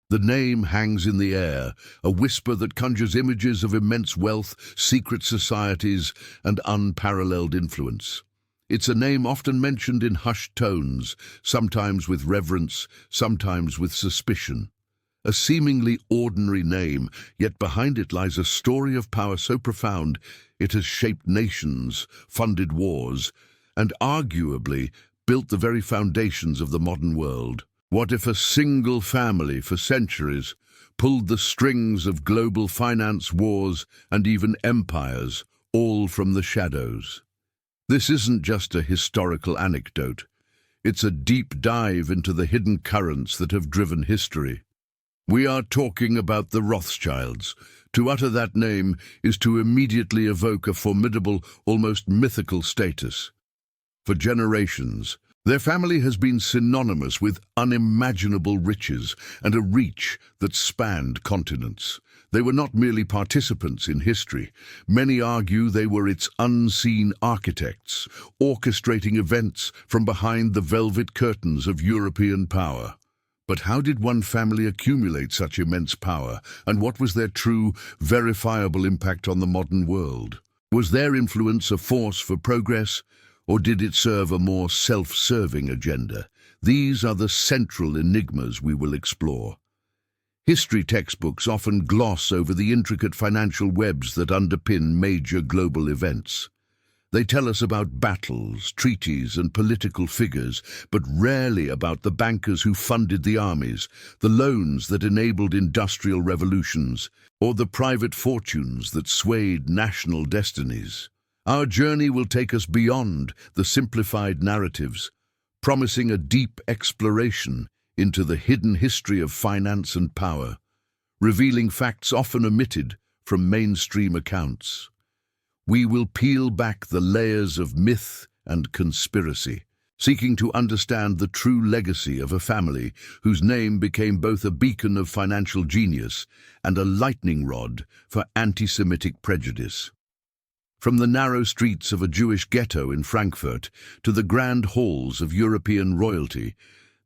The name hangs in the air, a whisper that conjures images of immense wealth, secret societies, and unparalleled influence. It's a name often mentioned in hushed tones, sometimes with reverence, sometimes with suspicion. A seemingly ordinary name, yet behind it lies a story of power so profound it has shaped nations, funded wars, and arguably built the very foundations of the modern world. What if a single family for centuries pulled the strings of global finance, wars, and even empires, all from the shadows? This isn't just a historical anecdote. It's a deep dive into the hidden currents that have driven history. We are talking about the Rothschilds. To utter that name is to immediately evoke a formidable, almost mythical status. For generations, their family has been synonymous with unimaginable riches and a reach that spanned continents. They were not merely participants in history. Many argue they were its unseen architects, orchestrating events from behind the velvet curtains of European power. But how did one family accumulate such immense power, and what was their true, verifiable impact on the modern world? Was their influence a force for progress, or did it serve a more self-serving agenda? These are the central enigmas we will explore. History textbooks often gloss over the intricate financial webs that underpin major global events. They tell us about battles, treaties, and political figures, but rarely about the bankers who funded the armies, the loans that enabled industrial revolutions, or the private fortunes that swayed national destinies. Our journey will take us beyond the simplified narratives, promising a deep exploration into the hidden history of finance and power, revealing facts often omitted from mainstream accounts. We will peel back the layers of myth and conspiracy, seeking to understand the true legacy of a family whose name became both a beacon of financial genius and a lightning rod for anti-Semitic prejudice. From the narrow streets of a Jewish ghetto in Frankfurt to the grand halls of European royalty,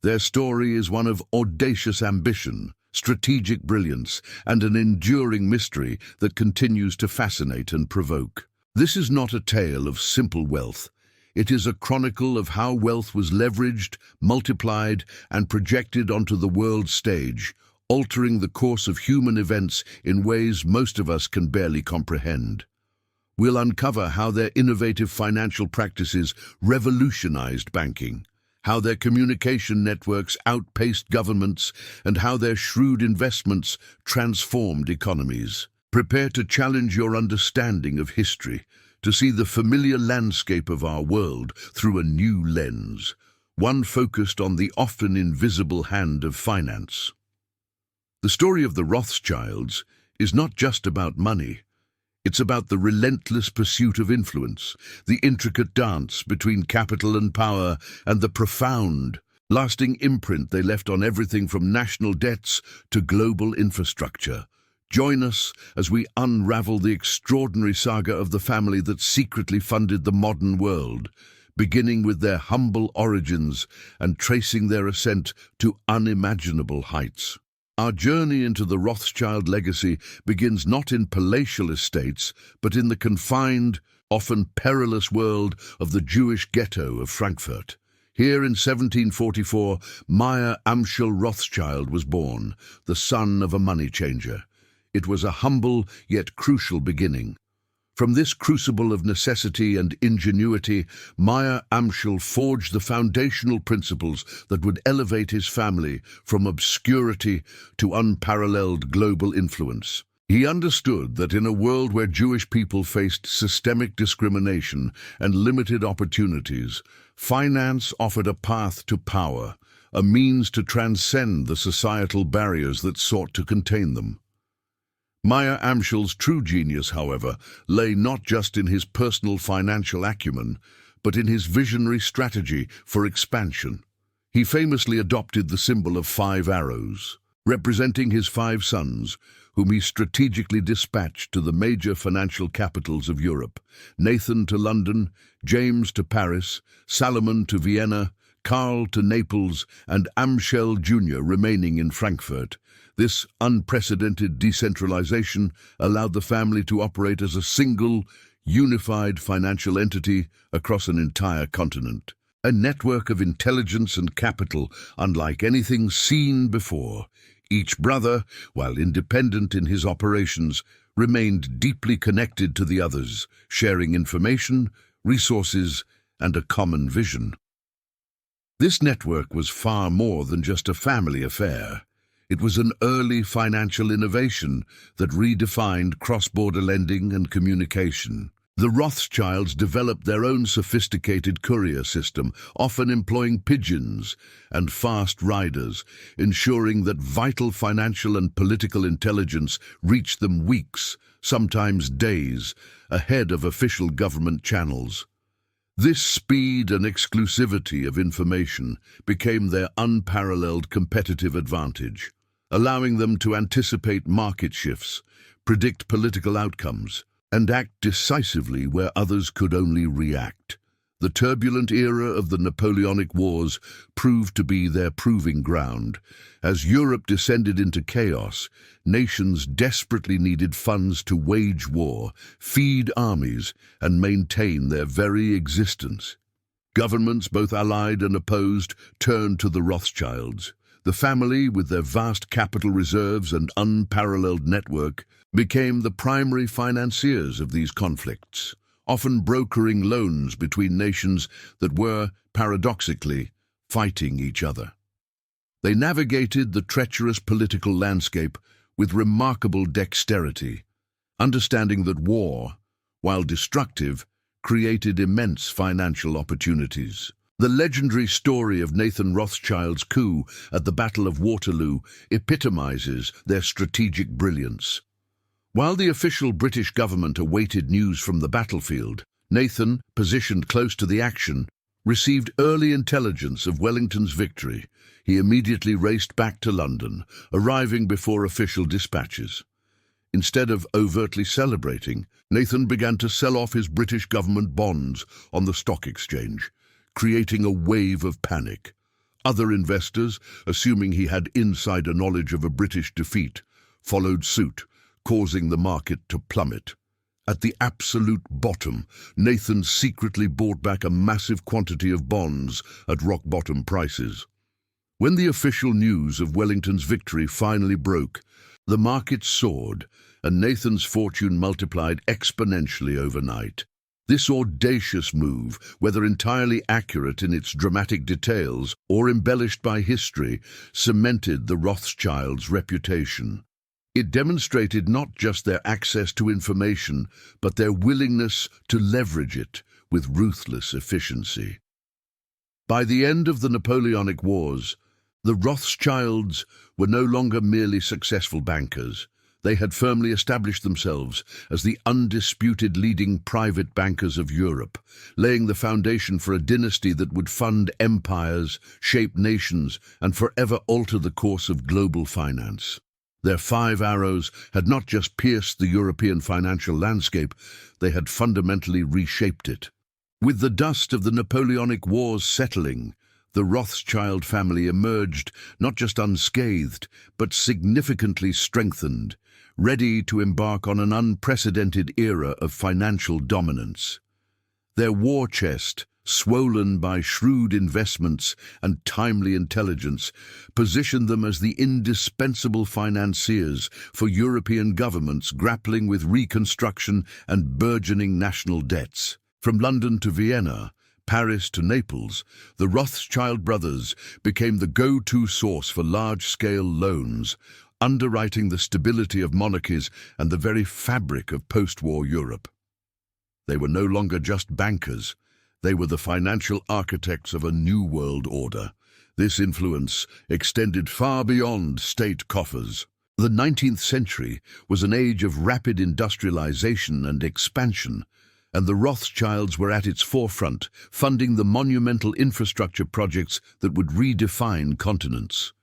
their story is one of audacious ambition, strategic brilliance, and an enduring mystery that continues to fascinate and provoke. This is not a tale of simple wealth. It is a chronicle of how wealth was leveraged, multiplied, and projected onto the world stage, altering the course of human events in ways most of us can barely comprehend. We'll uncover how their innovative financial practices revolutionized banking, how their communication networks outpaced governments, and how their shrewd investments transformed economies. Prepare to challenge your understanding of history, to see the familiar landscape of our world through a new lens, one focused on the often invisible hand of finance. The story of the Rothschilds is not just about money. It's about the relentless pursuit of influence, the intricate dance between capital and power, and the profound, lasting imprint they left on everything from national debts to global infrastructure. Join us as we unravel the extraordinary saga of the family that secretly funded the modern world, beginning with their humble origins and tracing their ascent to unimaginable heights. Our journey into the Rothschild legacy begins not in palatial estates, but in the confined, often perilous world of the Jewish ghetto of Frankfurt. Here in 1744, Mayer Amschel Rothschild was born, the son of a money changer. It was a humble yet crucial beginning. From this crucible of necessity and ingenuity, Mayer Amschel forged the foundational principles that would elevate his family from obscurity to unparalleled global influence. He understood that in a world where Jewish people faced systemic discrimination and limited opportunities, finance offered a path to power, a means to transcend the societal barriers that sought to contain them. Mayer Amschel's true genius, however, lay not just in his personal financial acumen, but in his visionary strategy for expansion. He famously adopted the symbol of 5 arrows, representing his 5 sons, whom he strategically dispatched to the major financial capitals of Europe: Nathan to London, James to Paris, Salomon to Vienna, Karl to Naples, and Amschel Jr. remaining in Frankfurt. This unprecedented decentralization allowed the family to operate as a single, unified financial entity across an entire continent. A network of intelligence and capital unlike anything seen before. Each brother, while independent in his operations, remained deeply connected to the others, sharing information, resources, and a common vision. This network was far more than just a family affair. It was an early financial innovation that redefined cross-border lending and communication. The Rothschilds developed their own sophisticated courier system, often employing pigeons and fast riders, ensuring that vital financial and political intelligence reached them weeks, sometimes days, ahead of official government channels. This speed and exclusivity of information became their unparalleled competitive advantage, allowing them to anticipate market shifts, predict political outcomes, and act decisively where others could only react. The turbulent era of the Napoleonic Wars proved to be their proving ground. As Europe descended into chaos, nations desperately needed funds to wage war, feed armies, and maintain their very existence. Governments, both allied and opposed, turned to the Rothschilds. The family, with their vast capital reserves and unparalleled network, became the primary financiers of these conflicts, often brokering loans between nations that were, paradoxically, fighting each other. They navigated the treacherous political landscape with remarkable dexterity, understanding that war, while destructive, created immense financial opportunities. The legendary story of Nathan Rothschild's coup at the Battle of Waterloo epitomizes their strategic brilliance. While the official British government awaited news from the battlefield, Nathan, positioned close to the action, received early intelligence of Wellington's victory. He immediately raced back to London, arriving before official dispatches. Instead of overtly celebrating, Nathan began to sell off his British government bonds on the stock exchange, creating a wave of panic. Other investors, assuming he had insider knowledge of a British defeat, followed suit, causing the market to plummet. At the absolute bottom, Nathan secretly bought back a massive quantity of bonds at rock-bottom prices. When the official news of Wellington's victory finally broke, the market soared, and Nathan's fortune multiplied exponentially overnight. This audacious move, whether entirely accurate in its dramatic details or embellished by history, cemented the Rothschilds' reputation. It demonstrated not just their access to information, but their willingness to leverage it with ruthless efficiency. By the end of the Napoleonic Wars, the Rothschilds were no longer merely successful bankers. They had firmly established themselves as the undisputed leading private bankers of Europe, laying the foundation for a dynasty that would fund empires, shape nations, and forever alter the course of global finance. Their 5 arrows had not just pierced the European financial landscape, they had fundamentally reshaped it. With the dust of the Napoleonic Wars settling, the Rothschild family emerged not just unscathed, but significantly strengthened, ready to embark on an unprecedented era of financial dominance. Their war chest, swollen by shrewd investments and timely intelligence, positioned them as the indispensable financiers for European governments grappling with reconstruction and burgeoning national debts. From London to Vienna, Paris to Naples, the Rothschild brothers became the go-to source for large-scale loans, underwriting the stability of monarchies and the very fabric of post-war Europe. They were no longer just bankers. They were the financial architects of a new world order. This influence extended far beyond state coffers. The 19th century was an age of rapid industrialization and expansion, and the Rothschilds were at its forefront, funding the monumental infrastructure projects that would redefine continents.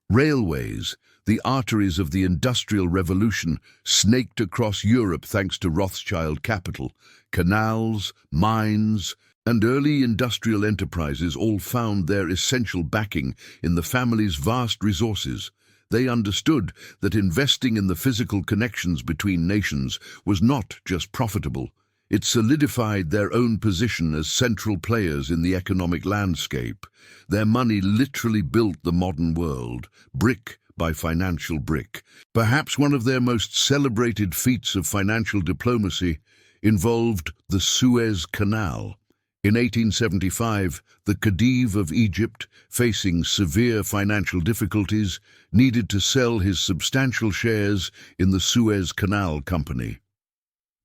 Railways, the arteries of the Industrial Revolution, snaked across Europe thanks to Rothschild capital. Canals, mines, and early industrial enterprises all found their essential backing in the family's vast resources. They understood that investing in the physical connections between nations was not just profitable. It solidified their own position as central players in the economic landscape. Their money literally built the modern world, brick by financial brick. Perhaps one of their most celebrated feats of financial diplomacy involved the Suez Canal. In 1875, the Khedive of Egypt, facing severe financial difficulties, needed to sell his substantial shares in the Suez Canal Company.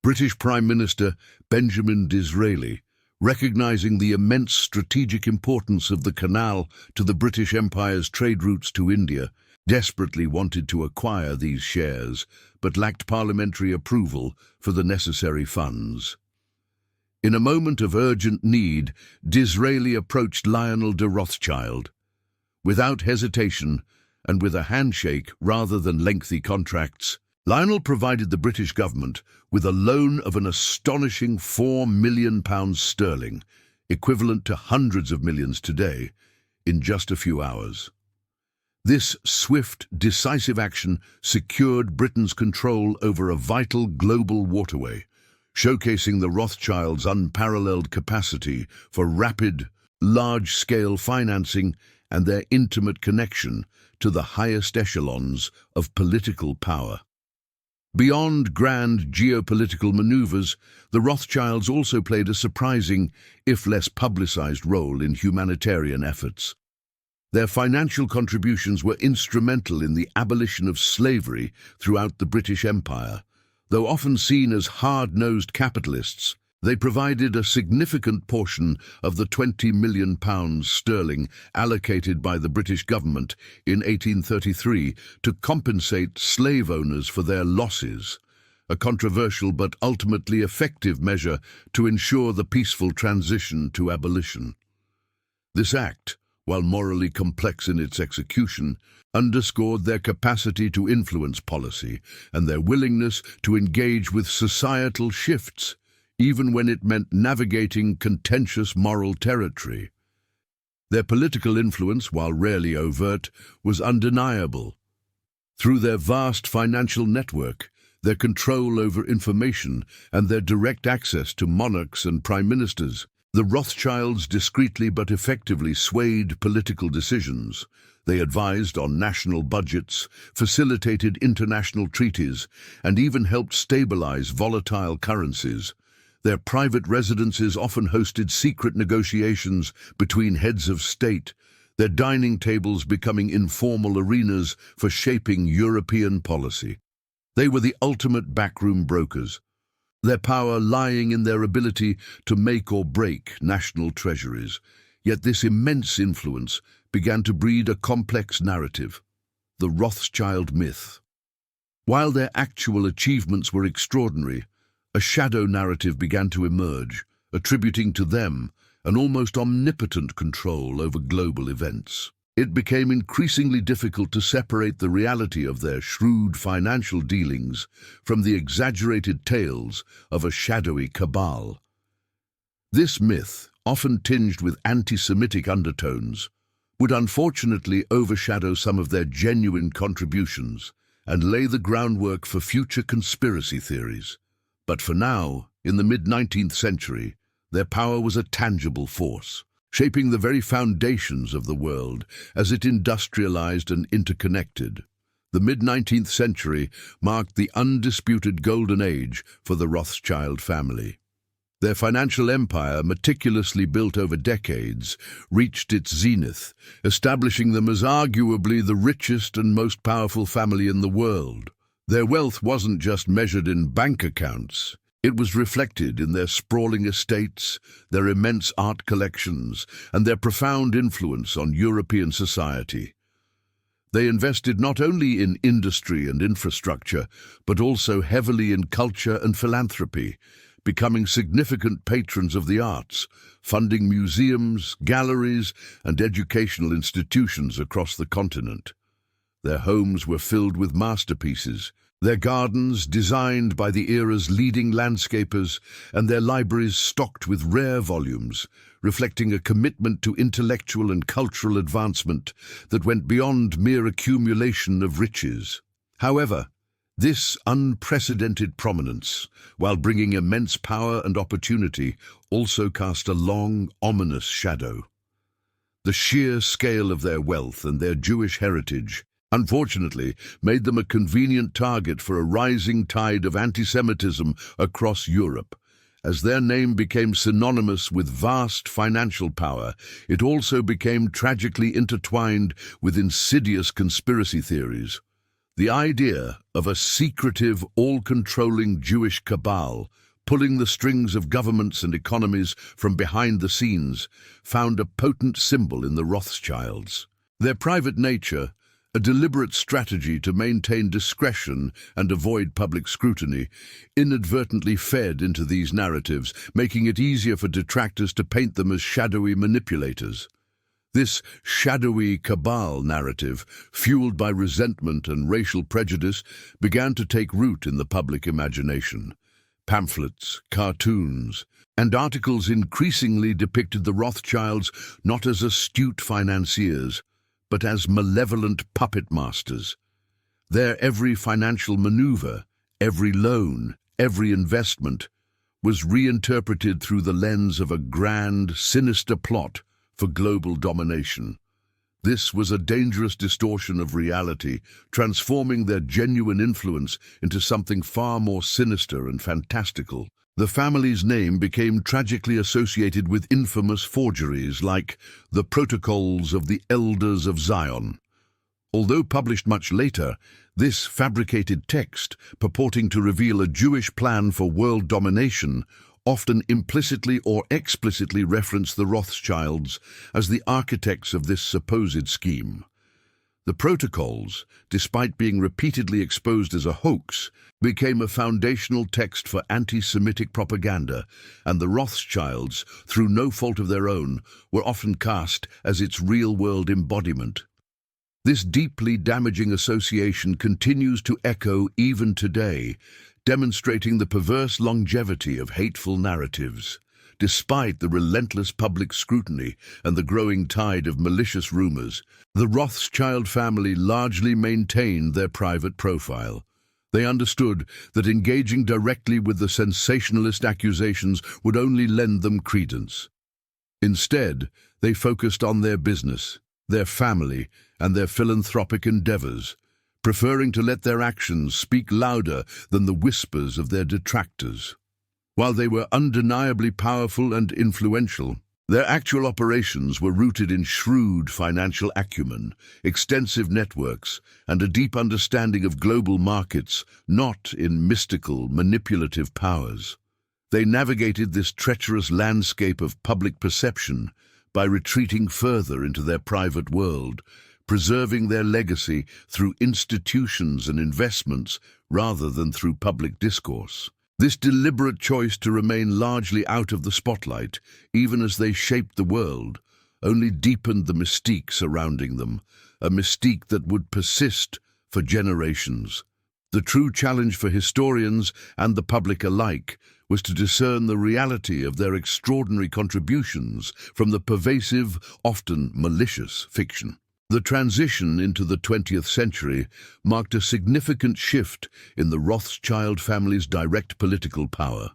British Prime Minister Benjamin Disraeli, recognizing the immense strategic importance of the canal to the British Empire's trade routes to India, desperately wanted to acquire these shares, but lacked parliamentary approval for the necessary funds. In a moment of urgent need, Disraeli approached Lionel de Rothschild. Without hesitation, and with a handshake rather than lengthy contracts, Lionel provided the British government with a loan of an astonishing £4 million, equivalent to hundreds of millions today, in just a few hours. This swift, decisive action secured Britain's control over a vital global waterway, showcasing the Rothschilds' unparalleled capacity for rapid, large-scale financing and their intimate connection to the highest echelons of political power. Beyond grand geopolitical maneuvers, the Rothschilds also played a surprising, if less publicized, role in humanitarian efforts. Their financial contributions were instrumental in the abolition of slavery throughout the British Empire. Though often seen as hard-nosed capitalists, they provided a significant portion of the £20 million allocated by the British government in 1833 to compensate slave owners for their losses, a controversial but ultimately effective measure to ensure the peaceful transition to abolition. This act, while morally complex in its execution, underscored their capacity to influence policy and their willingness to engage with societal shifts, even when it meant navigating contentious moral territory. Their political influence, while rarely overt, was undeniable. Through their vast financial network, their control over information, and their direct access to monarchs and prime ministers, the Rothschilds discreetly but effectively swayed political decisions. They advised on national budgets, facilitated international treaties, and even helped stabilize volatile currencies. Their private residences often hosted secret negotiations between heads of state, their dining tables becoming informal arenas for shaping European policy. They were the ultimate backroom brokers, their power lying in their ability to make or break national treasuries. Yet this immense influence began to breed a complex narrative, the Rothschild myth. While their actual achievements were extraordinary, a shadow narrative began to emerge, attributing to them an almost omnipotent control over global events. It became increasingly difficult to separate the reality of their shrewd financial dealings from the exaggerated tales of a shadowy cabal. This myth, often tinged with anti-Semitic undertones, would unfortunately overshadow some of their genuine contributions and lay the groundwork for future conspiracy theories. But for now, in the mid-19th century, their power was a tangible force, shaping the very foundations of the world as it industrialized and interconnected. The mid-19th century marked the undisputed golden age for the Rothschild family. Their financial empire, meticulously built over decades, reached its zenith, establishing them as arguably the richest and most powerful family in the world. Their wealth wasn't just measured in bank accounts. It was reflected in their sprawling estates, their immense art collections, and their profound influence on European society. They invested not only in industry and infrastructure, but also heavily in culture and philanthropy, becoming significant patrons of the arts, funding museums, galleries, and educational institutions across the continent. Their homes were filled with masterpieces, Their gardens designed by the era's leading landscapers and their libraries stocked with rare volumes, reflecting a commitment to intellectual and cultural advancement that went beyond mere accumulation of riches. However, this unprecedented prominence, while bringing immense power and opportunity, also cast a long, ominous shadow. The sheer scale of their wealth and their Jewish heritage, unfortunately, made them a convenient target for a rising tide of anti-Semitism across Europe. As their name became synonymous with vast financial power, it also became tragically intertwined with insidious conspiracy theories. The idea of a secretive, all-controlling Jewish cabal, pulling the strings of governments and economies from behind the scenes, found a potent symbol in the Rothschilds. Their private nature, a deliberate strategy to maintain discretion and avoid public scrutiny, inadvertently fed into these narratives, making it easier for detractors to paint them as shadowy manipulators. This shadowy cabal narrative, fueled by resentment and racial prejudice, began to take root in the public imagination. Pamphlets, cartoons, and articles increasingly depicted the Rothschilds not as astute financiers, but as malevolent puppet masters. Their every financial maneuver, every loan, every investment, was reinterpreted through the lens of a grand, sinister plot for global domination. This was a dangerous distortion of reality, transforming their genuine influence into something far more sinister and fantastical. The family's name became tragically associated with infamous forgeries like the Protocols of the Elders of Zion. Although published much later, this fabricated text, purporting to reveal a Jewish plan for world domination, often implicitly or explicitly referenced the Rothschilds as the architects of this supposed scheme. The Protocols, despite being repeatedly exposed as a hoax, became a foundational text for anti-Semitic propaganda, and the Rothschilds, through no fault of their own, were often cast as its real-world embodiment. This deeply damaging association continues to echo even today, demonstrating the perverse longevity of hateful narratives. Despite the relentless public scrutiny and the growing tide of malicious rumors, the Rothschild family largely maintained their private profile. They understood that engaging directly with the sensationalist accusations would only lend them credence. Instead, they focused on their business, their family, and their philanthropic endeavors, preferring to let their actions speak louder than the whispers of their detractors. While they were undeniably powerful and influential, their actual operations were rooted in shrewd financial acumen, extensive networks, and a deep understanding of global markets, not in mystical, manipulative powers. They navigated this treacherous landscape of public perception by retreating further into their private world, preserving their legacy through institutions and investments rather than through public discourse. This deliberate choice to remain largely out of the spotlight, even as they shaped the world, only deepened the mystique surrounding them, a mystique that would persist for generations. The true challenge for historians and the public alike was to discern the reality of their extraordinary contributions from the pervasive, often malicious fiction. The transition into the 20th century marked a significant shift in the Rothschild family's direct political power.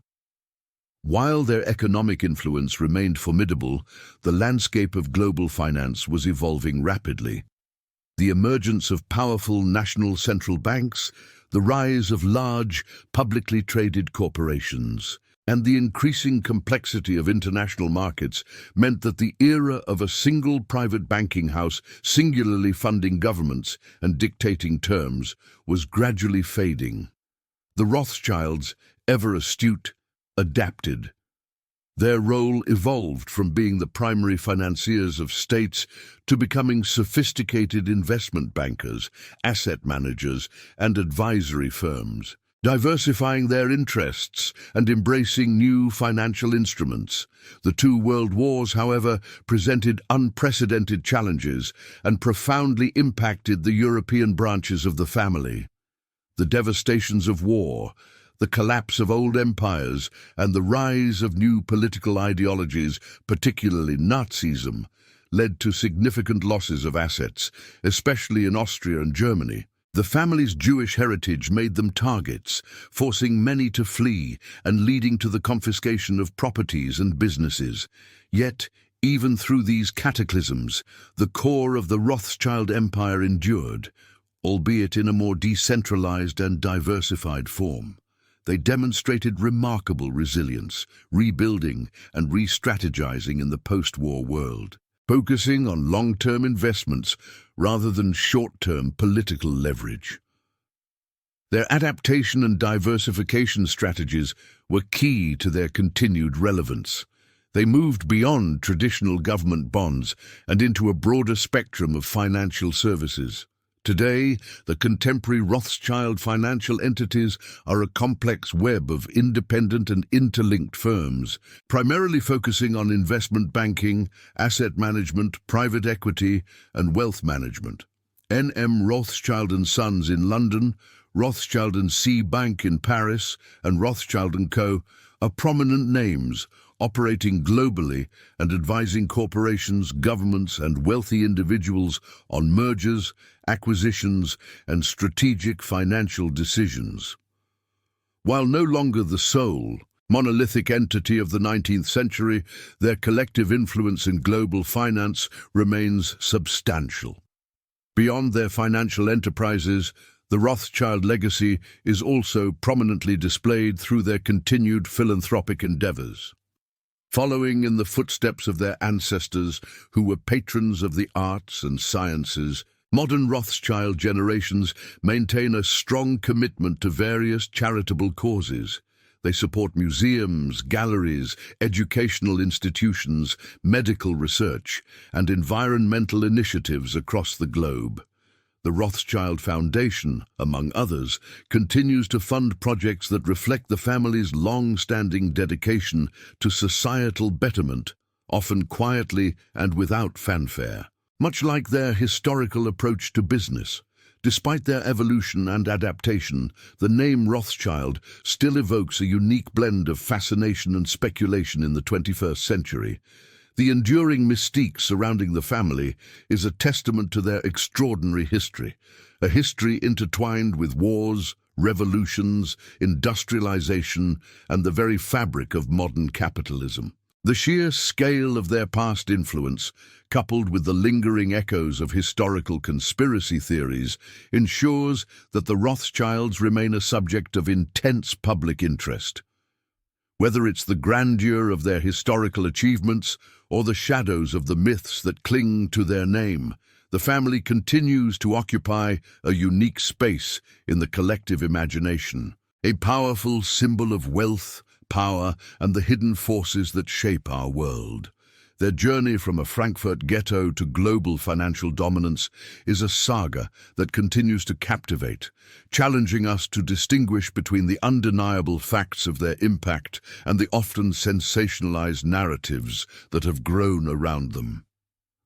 While their economic influence remained formidable, the landscape of global finance was evolving rapidly. The emergence of powerful national central banks, the rise of large, publicly traded corporations, and the increasing complexity of international markets meant that the era of a single private banking house singularly funding governments and dictating terms was gradually fading. The Rothschilds, ever astute, adapted. Their role evolved from being the primary financiers of states to becoming sophisticated investment bankers, asset managers, and advisory firms, diversifying their interests and embracing new financial instruments. The two world wars, however, presented unprecedented challenges and profoundly impacted the European branches of the family. The devastations of war, the collapse of old empires, and the rise of new political ideologies, particularly Nazism, led to significant losses of assets, especially in Austria and Germany. The family's Jewish heritage made them targets, forcing many to flee and leading to the confiscation of properties and businesses. Yet, even through these cataclysms, the core of the Rothschild empire endured, albeit in a more decentralized and diversified form. They demonstrated remarkable resilience, rebuilding and re-strategizing in the post-war world, focusing on long-term investments rather than short-term political leverage. Their adaptation and diversification strategies were key to their continued relevance. They moved beyond traditional government bonds and into a broader spectrum of financial services. Today, the contemporary Rothschild financial entities are a complex web of independent and interlinked firms, primarily focusing on investment banking, asset management, private equity, and wealth management. N.M. Rothschild & Sons in London, Rothschild & C Bank in Paris, and Rothschild & Co. are prominent names, operating globally and advising corporations, governments, and wealthy individuals on mergers, acquisitions, and strategic financial decisions. While no longer the sole, monolithic entity of the 19th century, their collective influence in global finance remains substantial. Beyond their financial enterprises, the Rothschild legacy is also prominently displayed through their continued philanthropic endeavors. Following in the footsteps of their ancestors, who were patrons of the arts and sciences, modern Rothschild generations maintain a strong commitment to various charitable causes. They support museums, galleries, educational institutions, medical research, and environmental initiatives across the globe. The Rothschild Foundation, among others, continues to fund projects that reflect the family's long-standing dedication to societal betterment, often quietly and without fanfare. Much like their historical approach to business, despite their evolution and adaptation, the name Rothschild still evokes a unique blend of fascination and speculation in the 21st century. The enduring mystique surrounding the family is a testament to their extraordinary history, a history intertwined with wars, revolutions, industrialization, and the very fabric of modern capitalism. The sheer scale of their past influence, coupled with the lingering echoes of historical conspiracy theories, ensures that the Rothschilds remain a subject of intense public interest. Whether it's the grandeur of their historical achievements or the shadows of the myths that cling to their name, the family continues to occupy a unique space in the collective imagination, a powerful symbol of wealth, power, and the hidden forces that shape our world. Their journey from a Frankfurt ghetto to global financial dominance is a saga that continues to captivate, challenging us to distinguish between the undeniable facts of their impact and the often sensationalized narratives that have grown around them.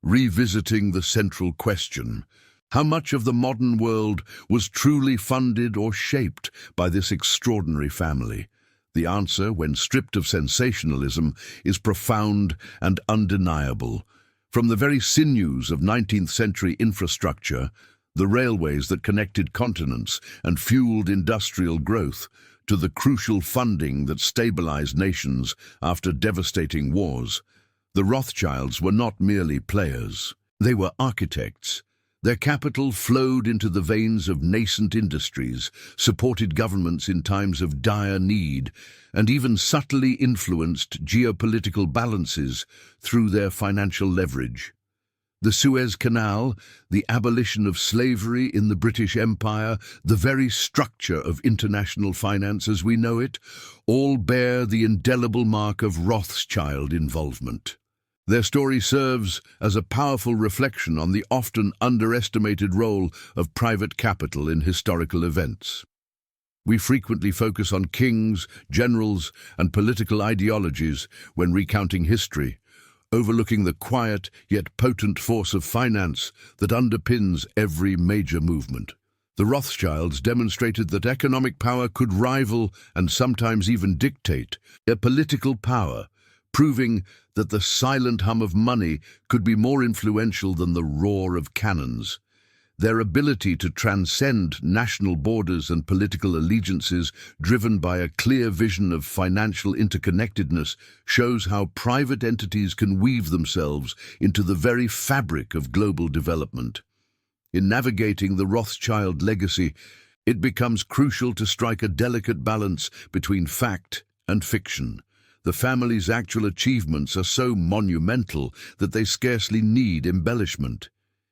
Revisiting the central question, how much of the modern world was truly funded or shaped by this extraordinary family? The answer, when stripped of sensationalism, is profound and undeniable. From the very sinews of 19th century infrastructure, the railways that connected continents and fueled industrial growth, to the crucial funding that stabilized nations after devastating wars, the Rothschilds were not merely players. They were architects. Their capital flowed into the veins of nascent industries, supported governments in times of dire need, and even subtly influenced geopolitical balances through their financial leverage. The Suez Canal, the abolition of slavery in the British Empire, the very structure of international finance as we know it, all bear the indelible mark of Rothschild involvement. Their story serves as a powerful reflection on the often underestimated role of private capital in historical events. We frequently focus on kings, generals, and political ideologies when recounting history, overlooking the quiet yet potent force of finance that underpins every major movement. The Rothschilds demonstrated that economic power could rival and sometimes even dictate a political power, proving that the silent hum of money could be more influential than the roar of cannons. Their ability to transcend national borders and political allegiances, driven by a clear vision of financial interconnectedness, shows how private entities can weave themselves into the very fabric of global development. In navigating the Rothschild legacy, it becomes crucial to strike a delicate balance between fact and fiction. The family's actual achievements are so monumental that they scarcely need embellishment.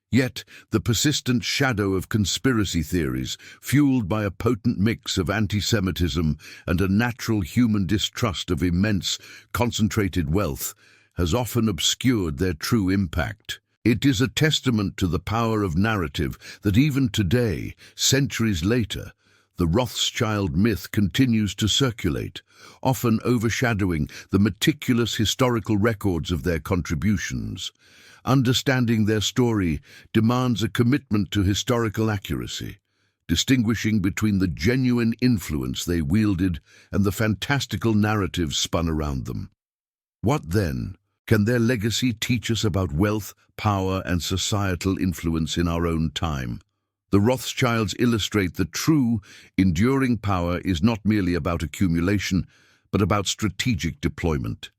Yet, the persistent shadow of conspiracy theories, fueled by a potent mix of anti-Semitism and a natural human distrust of immense, concentrated wealth, has often obscured their true impact. It is a testament to the power of narrative that even today, centuries later, the Rothschild myth continues to circulate, often overshadowing the meticulous historical records of their contributions. Understanding their story demands a commitment to historical accuracy, distinguishing between the genuine influence they wielded and the fantastical narratives spun around them. What then can their legacy teach us about wealth, power, and societal influence in our own time? The Rothschilds illustrate that true, enduring power is not merely about accumulation, but about strategic deployment.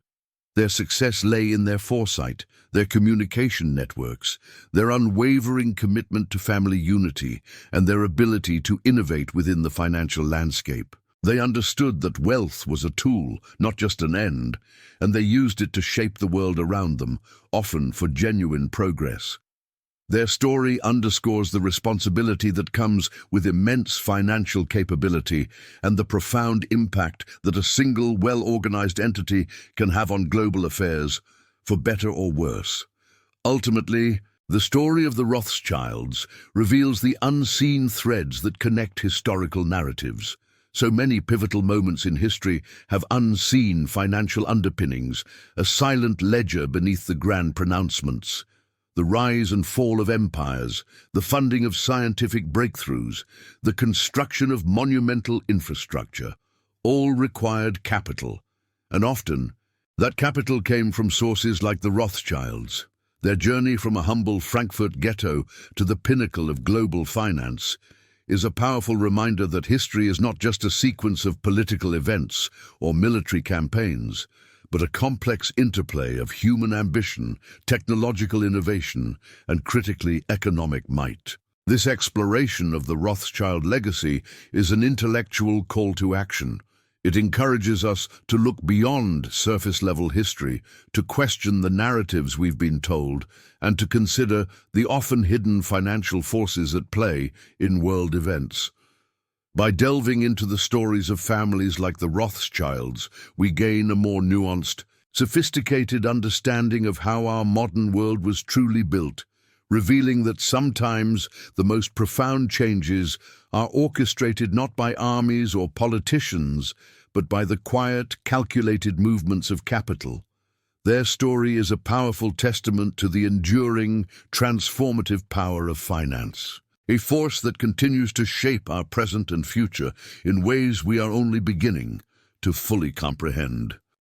Their success lay in their foresight, their communication networks, their unwavering commitment to family unity, and their ability to innovate within the financial landscape. They understood that wealth was a tool, not just an end, and they used it to shape the world around them, often for genuine progress. Their story underscores the responsibility that comes with immense financial capability and the profound impact that a single, well-organized entity can have on global affairs, for better or worse. Ultimately, the story of the Rothschilds reveals the unseen threads that connect historical narratives. So many pivotal moments in history have unseen financial underpinnings, a silent ledger beneath the grand pronouncements. The rise and fall of empires, the funding of scientific breakthroughs, the construction of monumental infrastructure, all required capital. And often, that capital came from sources like the Rothschilds. Their journey from a humble Frankfurt ghetto to the pinnacle of global finance is a powerful reminder that history is not just a sequence of political events or military campaigns, but a complex interplay of human ambition, technological innovation, and critically economic might. This exploration of the Rothschild legacy is an intellectual call to action. It encourages us to look beyond surface-level history, to question the narratives we've been told, and to consider the often hidden financial forces at play in world events. By delving into the stories of families like the Rothschilds, we gain a more nuanced, sophisticated understanding of how our modern world was truly built, revealing that sometimes the most profound changes are orchestrated not by armies or politicians, but by the quiet, calculated movements of capital. Their story is a powerful testament to the enduring, transformative power of finance, a force that continues to shape our present and future in ways we are only beginning to fully comprehend.